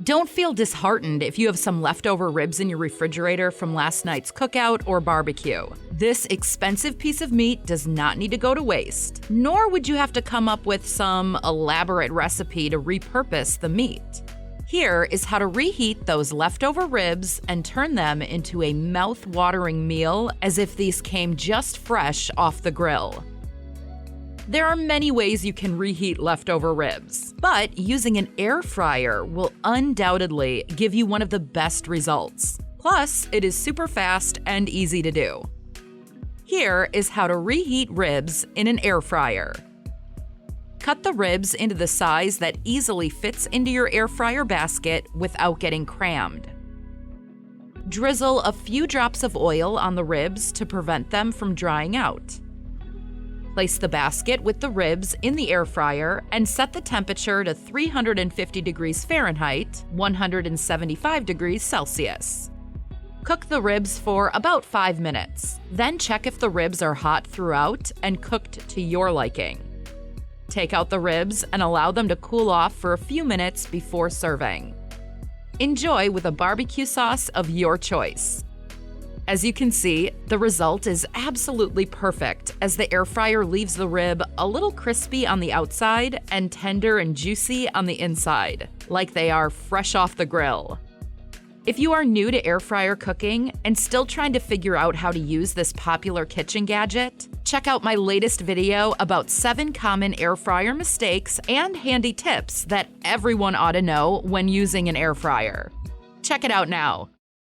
Don't feel disheartened if you have some leftover ribs in your refrigerator from last night's cookout or barbecue. This expensive piece of meat does not need to go to waste, nor would you have to come up with some elaborate recipe to repurpose the meat. Here is how to reheat those leftover ribs and turn them into a mouth-watering meal as if these came just fresh off the grill. There are many ways you can reheat leftover ribs, but using an air fryer will undoubtedly give you one of the best results. Plus, it is super fast and easy to do. Here is how to reheat ribs in an air fryer. Cut the ribs into the size that easily fits into your air fryer basket without getting crammed. Drizzle a few drops of oil on the ribs to prevent them from drying out. Place the basket with the ribs in the air fryer and set the temperature to 350 degrees Fahrenheit, 175 degrees Celsius. Cook the ribs for about 5 minutes. Then check if the ribs are hot throughout and cooked to your liking. Take out the ribs and allow them to cool off for a few minutes before serving. Enjoy with a barbecue sauce of your choice. As you can see, the result is absolutely perfect as the air fryer leaves the rib a little crispy on the outside and tender and juicy on the inside, like they are fresh off the grill. If you are new to air fryer cooking and still trying to figure out how to use this popular kitchen gadget, check out my latest video about 7 common air fryer mistakes and handy tips that everyone ought to know when using an air fryer. Check it out now.